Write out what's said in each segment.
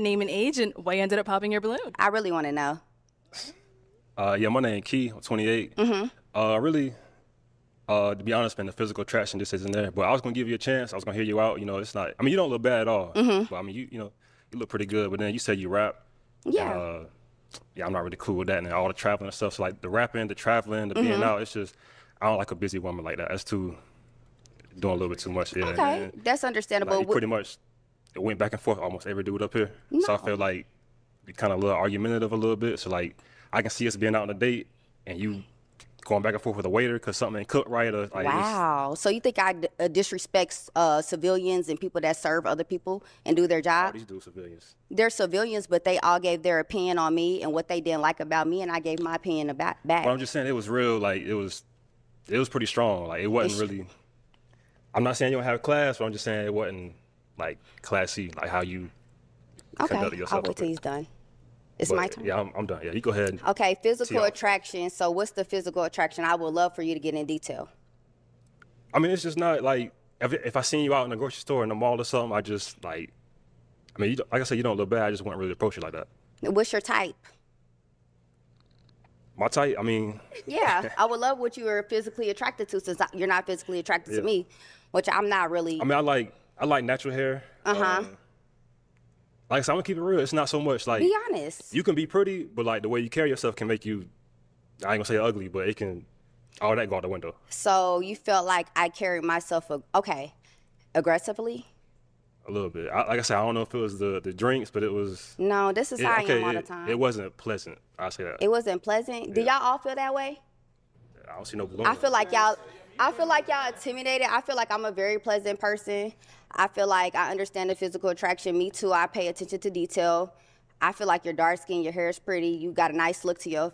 name and age, and why you ended up popping your balloon. I really want to know. Yeah, my name Key. I'm 28. Really, to be honest, man, the physical attraction just isn't there. But I was gonna give you a chance. I was gonna hear you out. You know, it's not. I mean, you don't look bad at all. But I mean, you know, you look pretty good. But then you said you rap. Yeah. And, yeah, I'm not really cool with that. And all the traveling and stuff. So like the rapping, the traveling, the being out. It's just I don't like a busy woman like that. That's too doing a little bit too much. Yeah. Okay, And, that's understandable. like, pretty much it went back and forth almost every dude up here. So I feel like we kind of a little argumentative a little bit. So like I can see us being out on a date and you going back and forth with a waiter because something ain't cooked right. Or, like, Wow. So you think I disrespect civilians and people that serve other people and do their all job? these dudes civilians. They're civilians, but they all gave their opinion on me and what they didn't like about me, and I gave my opinion about back. But I'm just saying it was real. Like it was pretty strong. Like it wasn't really. I'm not saying you don't have class, but I'm just saying it wasn't like classy, like how you conduct Okay, yourself. I'll wait till he's done. It's my turn. Yeah, I'm done. Yeah, you go ahead. Okay, physical y'all. attraction. So what's the physical attraction? I would love for you to get in detail. I mean, it's just not like if I seen you out in the grocery store in the mall or something, I just like. I mean, like I said, you don't look bad. I just wouldn't really approach you like that. What's your type? My type, I mean. Yeah, I would love what you are physically attracted to, since you're not physically attracted to me, which I'm not really. I mean, I like natural hair. Like I said, I'm gonna keep it real. It's not so much like. Be honest. You can be pretty, but like the way you carry yourself can make you. I ain't gonna say ugly, but it can. All that go out the window. So you felt like I carried myself, aggressively? A little bit. Like I said, I don't know if it was the drinks, but it was. No, this is how I am all the time. It wasn't pleasant. I'll say that. It wasn't pleasant. Do y'all all feel that way? I don't see no balloon. I feel like y'all intimidated. I feel like I'm a very pleasant person. I feel like I understand the physical attraction. Me too. I pay attention to detail. I feel like you're dark skinned, your hair is pretty, you got a nice look to your,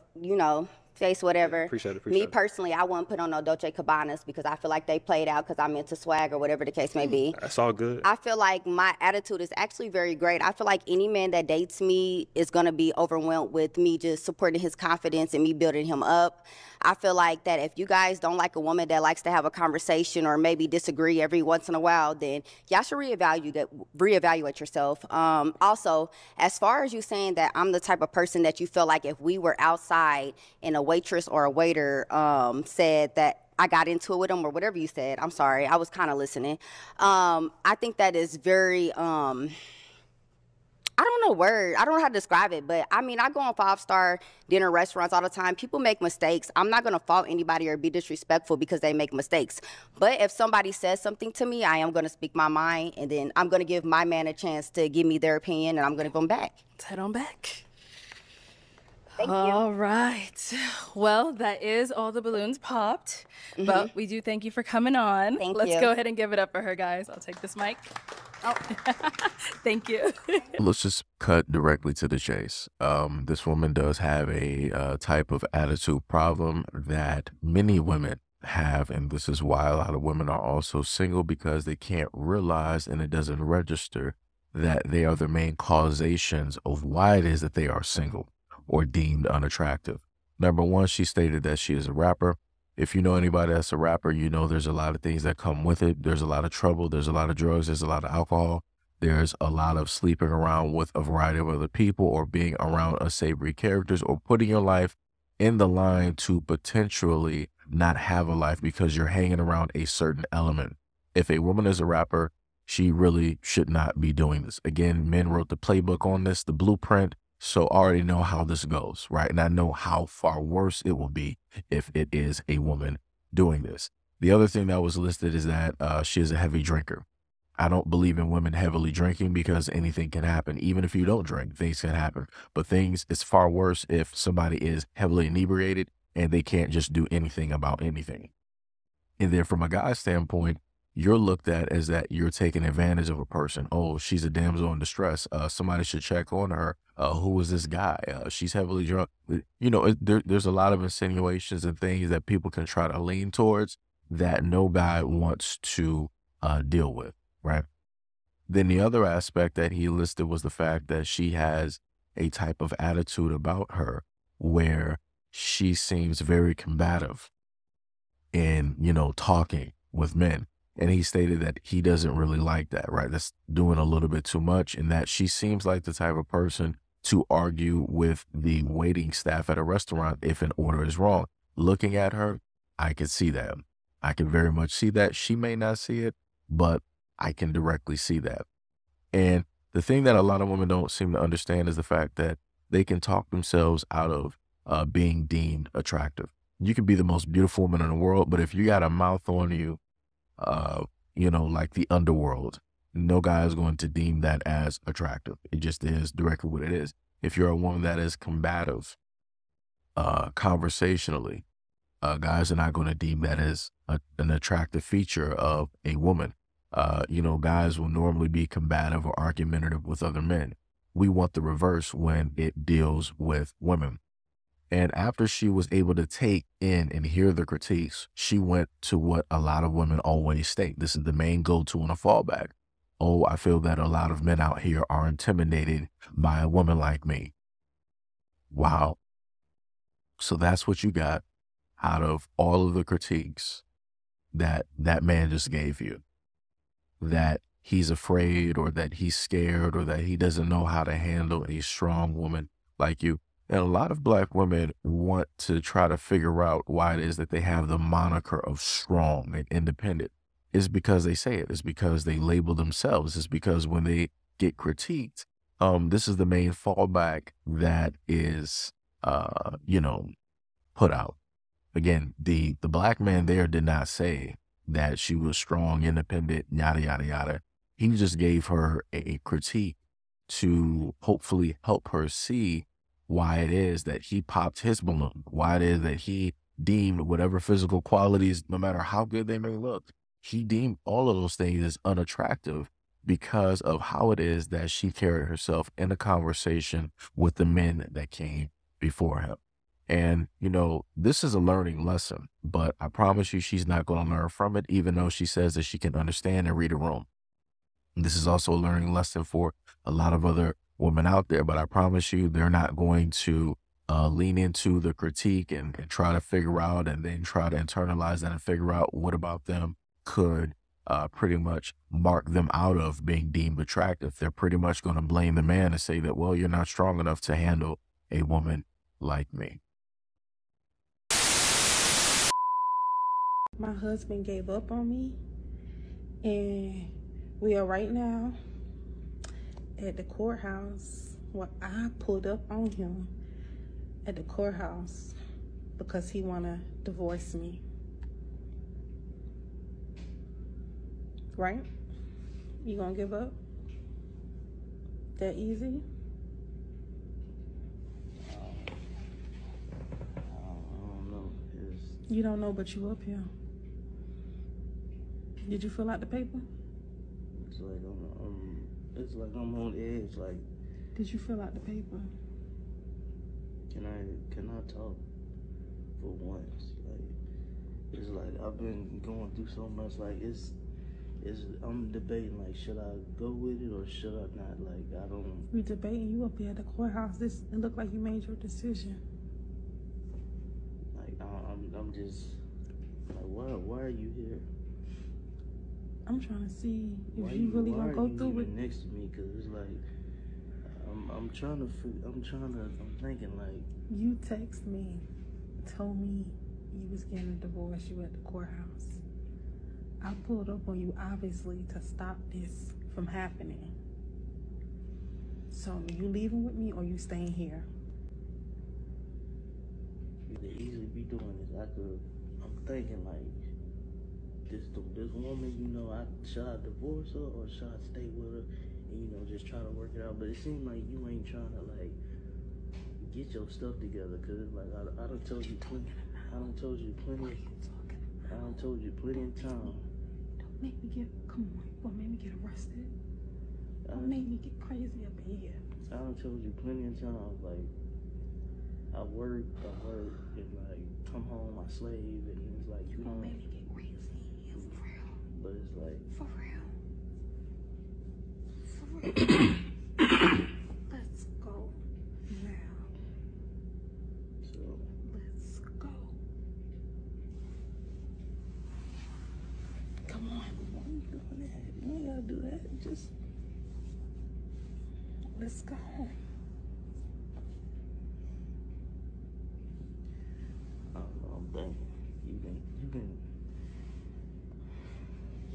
face, whatever. Appreciate it. Me personally, I wouldn't put on no Dolce Cabbanas because I feel like they played out because I'm into swag or whatever the case may be. That's all good. I feel like my attitude is actually very great. I feel like any man that dates me is going to be overwhelmed with me just supporting his confidence and me building him up. I feel like that if you guys don't like a woman that likes to have a conversation or maybe disagree every once in a while, then y'all should reevaluate yourself. Also, as far as you saying that I'm the type of person that you feel like if we were outside and a waitress or a waiter said that I got into it with them or whatever you said, I'm sorry, I was kind of listening. I think that is very... I don't know word. I don't know how to describe it, but I mean, I go on 5-star dinner restaurants all the time. People make mistakes. I'm not going to fault anybody or be disrespectful because they make mistakes. But if somebody says something to me, I am going to speak my mind, and then I'm going to give my man a chance to give me their opinion, and I'm going to give them back. Let's head on back. Thank you. All right. Well, that is all the balloons popped. But we do thank you for coming on. Let's go ahead and give it up for her, guys. I'll take this mic. Oh. Thank you. Let's just cut directly to the chase. This woman does have a type of attitude problem that many women have, and this is why a lot of women are also single, because they can't realize and it doesn't register that they are the main causations of why it is that they are single or deemed unattractive. Number one, she stated that she is a rapper. If you know anybody that's a rapper, you know there's a lot of things that come with it. There's a lot of trouble. There's a lot of drugs. There's a lot of alcohol. There's a lot of sleeping around with a variety of other people or being around unsavory characters or putting your life in the line to potentially not have a life because you're hanging around a certain element. If a woman is a rapper, she really should not be doing this. Again, men wrote the playbook on this, the blueprint. So I already know how this goes, right? And I know how far worse it will be if it is a woman doing this. The other thing that was listed is that she is a heavy drinker. I don't believe in women heavily drinking because anything can happen. Even if you don't drink, things can happen. But it's far worse if somebody is heavily inebriated and they can't just do anything about anything. And then from a guy's standpoint, you're looked at as that you're taking advantage of a person. Oh, she's a damsel in distress. Somebody should check on her. Who is this guy? She's heavily drunk. You know, there's a lot of insinuations and things that people can try to lean towards that no guy wants to deal with, right? Then the other aspect that he listed was the fact that she has a type of attitude about her where she seems very combative in, talking with men. And he stated that he doesn't really like that, right? That's doing a little bit too much, and that she seems like the type of person to argue with the waiting staff at a restaurant if an order is wrong. Looking at her, I can see that. I can very much see that. She may not see it, but I can directly see that. And the thing that a lot of women don't seem to understand is the fact that they can talk themselves out of being deemed attractive. You can be the most beautiful woman in the world, but if you got a mouth on you, like the underworld, no guy is going to deem that as attractive. It just is directly what it is. If you're a woman that is combative, conversationally, guys are not going to deem that as an attractive feature of a woman. Guys will normally be combative or argumentative with other men. We want the reverse when it deals with women. And after she was able to take in and hear the critiques, she went to what a lot of women always state. This is the main go-to and a fallback. Oh, I feel that a lot of men out here are intimidated by a woman like me. Wow. So that's what you got out of all of the critiques that that man just gave you. That he's afraid, or that he's scared, or that he doesn't know how to handle a strong woman like you. And a lot of Black women want to try to figure out why it is that they have the moniker of strong and independent. It's because they say it. It's because they label themselves. It's because when they get critiqued, this is the main fallback that is, put out. Again, the Black man there did not say that she was strong, independent, yada, yada, yada. He just gave her a critique to hopefully help her see why it is that he popped his balloon, why it is that he deemed whatever physical qualities, no matter how good they may look, he deemed all of those things as unattractive because of how it is that she carried herself in a conversation with the men that came before him. And, this is a learning lesson, but I promise you she's not going to learn from it, even though she says that she can understand and read a room. This is also a learning lesson for a lot of other women out there, but I promise you they're not going to lean into the critique and try to figure out and then try to internalize that and figure out what about them could pretty much mark them out of being deemed attractive. They're pretty much going to blame the man and say that, well, you're not strong enough to handle a woman like me. My husband gave up on me, and we are right now at the courthouse. Well, I pulled up on him at the courthouse because he wanna divorce me. Right? You gonna give up? That easy? I don't know. You don't know, but you up here. Did you fill out the paper? It's like I'm on edge. Like, did you fill out the paper? Can I talk for once? Like, it's like I've been going through so much. Like, I'm debating. Like, should I go with it or should I not? Like, I don't. We debating. You up here at the courthouse. It looked like you made your decision. Like, I'm just like, why are you here? I'm trying to see if you really gonna go through it. Next to me, cause it's like I'm thinking like, you text me, told me you was getting a divorce. You at the courthouse. I pulled up on you obviously to stop this from happening. So you leaving with me or you staying here? You could easily be doing this. I'm thinking like, this woman, should I divorce her or should I stay with her and, just try to work it out? But it seems like you ain't trying to, like, get your stuff together, because it's like, I done told you plenty in time. Don't make me get arrested. Don't make me get crazy up in here. I done told you plenty of times, like, I work, and, like, come home, I slave, and it's like, you don't make me get crazy. For real. But it's like, for real. Let's go now. So let's go. Come on. Let's go. I'm thinking. You've been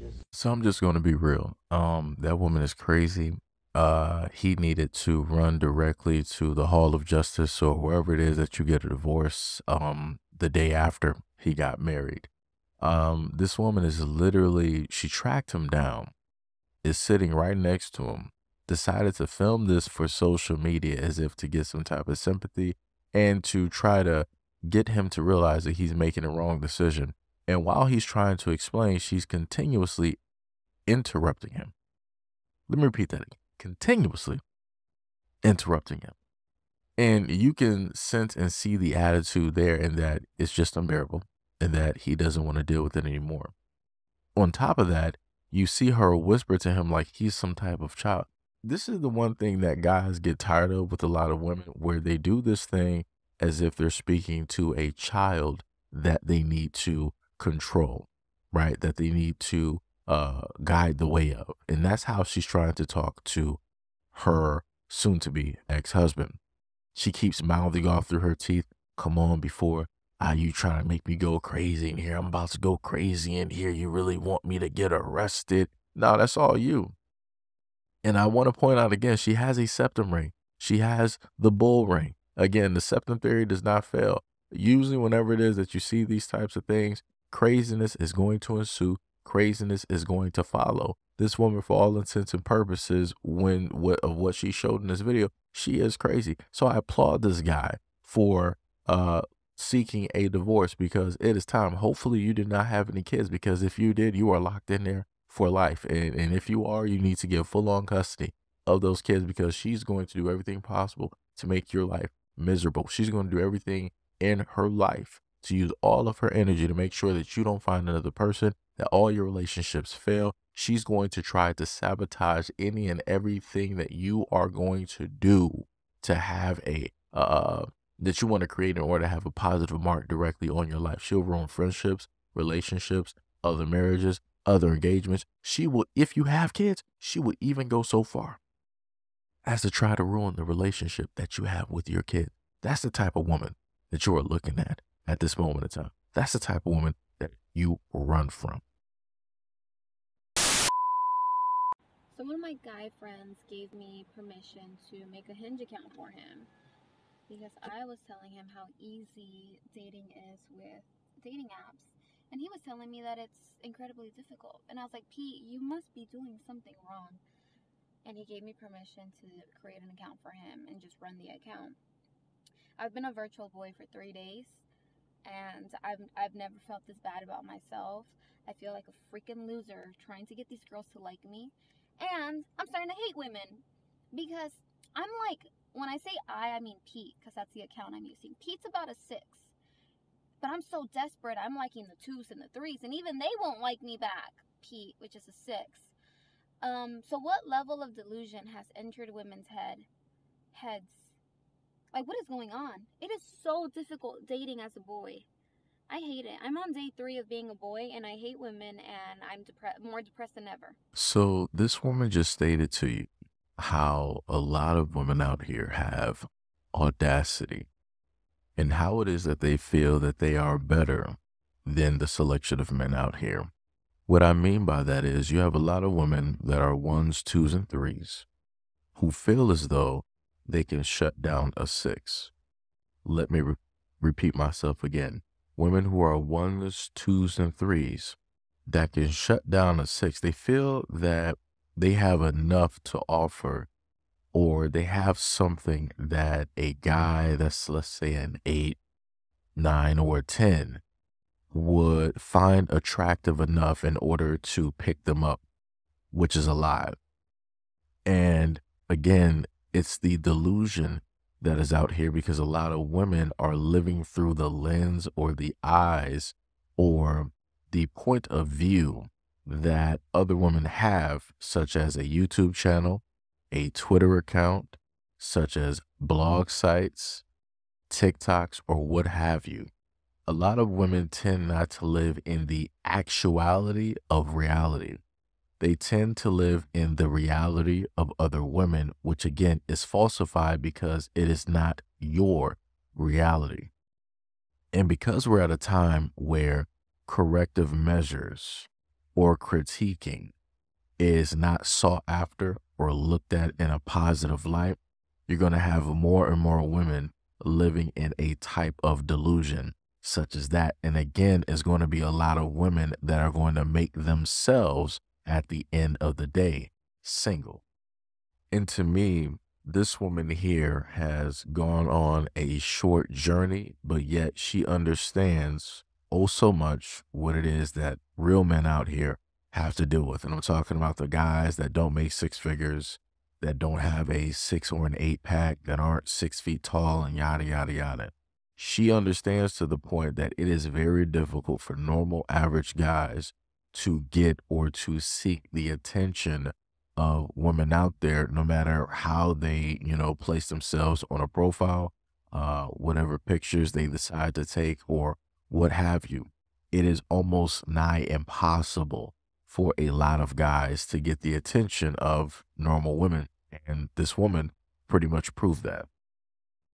just. So I'm just going to be real. That woman is crazy. He needed to run directly to the Hall of Justice or wherever it is that you get a divorce, the day after he got married. This woman is literally, she tracked him down, is sitting right next to him, decided to film this for social media as if to get some type of sympathy and to try to get him to realize that he's making a wrong decision. And while he's trying to explain, she's continuously interrupting him. Let me repeat that again. Continuously interrupting him. And you can sense and see the attitude there, and that it's just unbearable and that he doesn't want to deal with it anymore. On top of that, you see her whisper to him like he's some type of child. This is the one thing that guys get tired of with a lot of women, where they do this thing as if they're speaking to a child that they need to control, right? That they need to guide the way of. And that's how she's trying to talk to her soon-to-be ex-husband. She keeps mouthing off through her teeth, come on, before you trying to make me go crazy in here. I'm about to go crazy in here. You really want me to get arrested? No, that's all you. And I want to point out again, she has a septum ring. She has the bull ring. Again, the septum theory does not fail. Usually whenever it is that you see these types of things, craziness is going to ensue. Craziness is going to follow. This woman, for all intents and purposes, of what she showed in this video, she is crazy. So I applaud this guy for seeking a divorce, because it is time. Hopefully you did not have any kids, because if you did, you are locked in there for life. And if you are, you need to get full-on custody of those kids, because she's going to do everything possible to make your life miserable. She's going to do everything in her life to use all of her energy to make sure that you don't find another person, that all your relationships fail. She's going to try to sabotage any and everything that you are going to do to have that you want to create in order to have a positive mark directly on your life. She'll ruin friendships, relationships, other marriages, other engagements. She will, if you have kids, she will even go so far as to try to ruin the relationship that you have with your kid. That's the type of woman that you are looking at this moment in time. That's the type of woman that you run from. So one of my guy friends gave me permission to make a Hinge account for him, because I was telling him how easy dating is with dating apps. And he was telling me that it's incredibly difficult. And I was like, Pete, you must be doing something wrong. And he gave me permission to create an account for him and just run the account. I've been a virtual boy for 3 days, and I've never felt this bad about myself. I feel like a freaking loser trying to get these girls to like me. And I'm starting to hate women, because I'm like, when I say I mean Pete, because that's the account I'm using. Pete's about a 6. But I'm so desperate, I'm liking the 2s and the 3s, and even they won't like me back, Pete, which is a 6. So what level of delusion has entered women's heads? Like, what is going on? It is so difficult dating as a boy. I hate it. I'm on day 3 of being a boy, and I hate women, and I'm more depressed than ever. So this woman just stated to you how a lot of women out here have audacity, and how it is that they feel that they are better than the selection of men out here. What I mean by that is you have a lot of women that are 1s, 2s, and 3s who feel as though they can shut down a 6. Let me repeat myself again. Women who are 1s, 2s, and 3s that can shut down a 6. They feel that they have enough to offer, or they have something that a guy that's, let's say, an 8, 9, or a 10 would find attractive enough in order to pick them up, which is a lie. And again, it's the delusion that is out here, because a lot of women are living through the lens or the eyes or the point of view that other women have, such as a YouTube channel, a Twitter account, such as blog sites, TikToks, or what have you. A lot of women tend not to live in the actuality of reality. they tend to live in the reality of other women, which again is falsified because it is not your reality. And because we're at a time where corrective measures or critiquing is not sought after or looked at in a positive light, you're going to have more and more women living in a type of delusion such as that. And again, it's going to be a lot of women that are going to make themselves at the end of the day single. And to me, this woman here has gone on a short journey, but yet she understands oh so much what it is that real men out here have to deal with. And I'm talking about the guys that don't make six figures, that don't have a 6 or an 8 pack, that aren't 6 feet tall, and yada, yada, yada. She understands to the point that it is very difficult for normal average guys to get or to seek the attention of women out there, no matter how they, place themselves on a profile, whatever pictures they decide to take or what have you. It is almost nigh impossible for a lot of guys to get the attention of normal women. And this woman pretty much proved that.